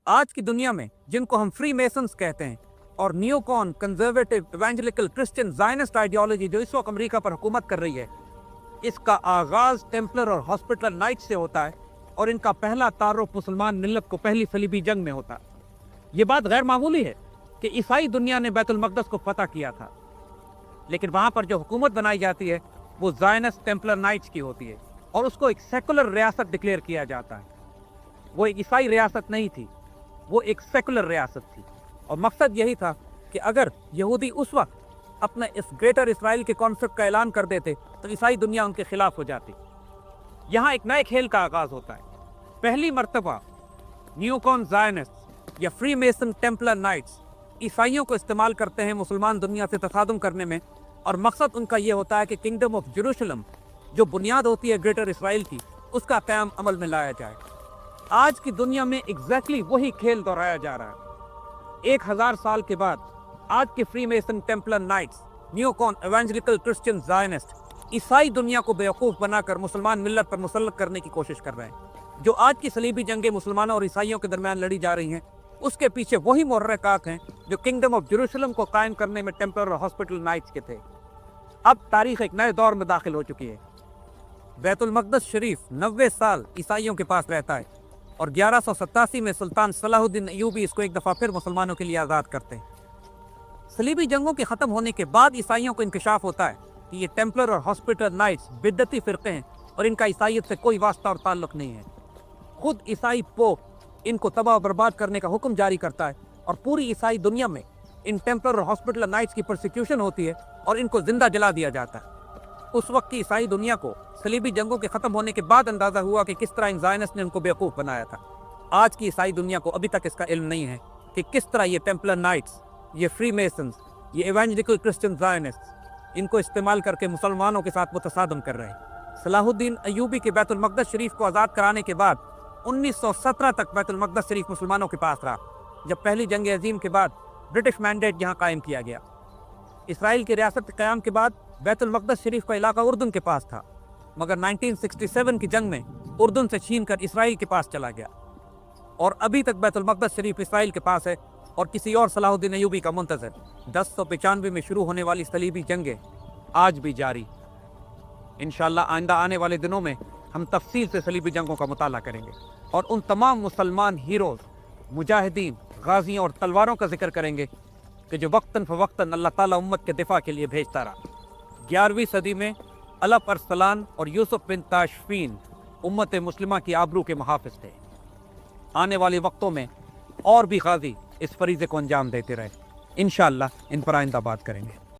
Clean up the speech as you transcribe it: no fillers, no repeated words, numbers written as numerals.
आज की दुनिया में जिनको हम फ्री मेसन्स कहते हैं और neocon conservative evangelical Christian Zionist ideology जो इस वक्त अमेरिका पर हुकूमत कर रही है, इसका आगाज टेम्पलर और हॉस्पिटल नाइट से होता है और इनका पहला तारुफ मुसलमान मिल्लत को पहली सलीबी जंग में होता है। ये बात गैर मामूली है कि ईसाई दुनिया ने बैतुल मक़दस को फतह किया था, लेकिन वहां पर जो हुकूमत बनाई जाती है वो जायनिस्ट टेम्पलर नाइट्स की होती है और उसको एक सेकुलर रियासत डिक्लेयर किया जाता है। वो एक ईसाई रियासत नहीं थी, वो एक सेकुलर रियासत थी और मकसद यही था कि अगर यहूदी उस वक्त अपने इस ग्रेटर इसराइल के कॉन्सेप्ट का ऐलान कर देते तो ईसाई दुनिया उनके खिलाफ हो जाती। यहाँ एक नए खेल का आगाज होता है। पहली मर्तबा नियोकॉन जायनिस्ट या फ्री मेसन टेम्पलर नाइट्स ईसाइयों को इस्तेमाल करते हैं मुसलमान दुनिया से तसादुम करने में, और मकसद उनका ये होता है कि किंगडम ऑफ जेरूशलम जो बुनियाद होती है ग्रेटर इसराइल की, उसका क़याम अमल में लाया जाए। आज की दुनिया में एग्जैक्टली वही खेल दोहराया जा रहा है। 1000 साल के बाद आज के free mason Templar knights, neocon evangelical Christian Zionist ईसाई दुनिया को बेवकूफ़ बनाकर मुसलमान मिल्लत पर मुसल्लत करने की कोशिश कर रहे हैं। जो आज की सलीबी जंगें मुसलमानों और ईसाइयों के दरमियान लड़ी जा रही हैं, उसके पीछे वही मुहर्रिकात हैं जो किंगडम ऑफ जेरूशलम को कायम करने में टेम्पलर और हॉस्पिटल नाइट्स के थे। अब तारीख एक नए दौर में दाखिल हो चुकी है। बैतुल मक़दस शरीफ 90 साल ईसाइयों के पास रहता है और 1187 में सुल्तान सलाहुद्दीन अय्यूबी इसको एक दफ़ा फिर मुसलमानों के लिए आज़ाद करते हैं। सलीबी जंगों के ख़त्म होने के बाद ईसाइयों को इंकशाफ होता है कि ये टेम्पलर और हॉस्पिटल नाइट्स बिद्दती फ़िरक़े हैं और इनका ईसाइयत से कोई वास्ता और ताल्लुक़ नहीं है। खुद ईसाई पोप इनको तबाह बर्बाद करने का हुक्म जारी करता है और पूरी ईसाई दुनिया में इन टेम्पलर और हॉस्पिटल नाइट्स की परसिक्यूशन होती है और इनको जिंदा जला दिया जाता है। उस वक्त की ईसाई दुनिया को सलीबी जंगों के ख़त्म होने के बाद अंदाज़ा हुआ कि किस तरह इन जायनिस्ट ने उनको बेवकूफ़ बनाया था। आज की ईसाई दुनिया को अभी तक इसका इल्म नहीं है कि किस तरह ये टेम्पलर नाइट्स, ये फ्री मेसन्स, ये इवेंजलिकल क्रिश्चियन जायनिस्ट इनको इस्तेमाल करके मुसलमानों के साथ वो तसादम कर रहे हैं। सलाहुद्दीन अय्यूबी के बैतुल मक़दस शरीफ को आज़ाद कराने के बाद 1917 तक बैतुल मक़दस शरीफ मुसलमानों के पास रहा, जब पहली जंग अजीम के बाद ब्रिटिश मैंडेट यहाँ कायम किया गया। इसराइल की रियासत के क़याम के बाद बैतुल मक़दस शरीफ का इलाका उर्दन के पास था, मगर 1967 की जंग में उर्दन से छीन कर इसराइल के पास चला गया और अभी तक बैतुल मक़दस शरीफ इसराइल के पास है और किसी और सलाहुद्दीन अय्यूबी का मुंतज़र। 1095 में शुरू होने वाली सलीबी जंगें आज भी जारी। इंशाअल्लाह आइंदा आने वाले दिनों में हम तफसील से सलीबी जंगों का मुताला करेंगे और उन तमाम मुसलमान हीरोज़, मुजाहिदीन, गाजियों और तलवारों का जिक्र करेंगे कि जो वक्तन फ़वक्तन अल्लाह ताला उम्मत के दिफा के लिए भेजता रहा। 11वीं सदी में अलप अरसलान और यूसुफ बिन ताशफीन उम्मत मुस्लिमा की आबरू के मुहाफ़िज़ थे। आने वाले वक्तों में और भी गाजी इस फरीज़े को अंजाम देते रहे। इंशाअल्लाह इन पर आइंदा बात करेंगे।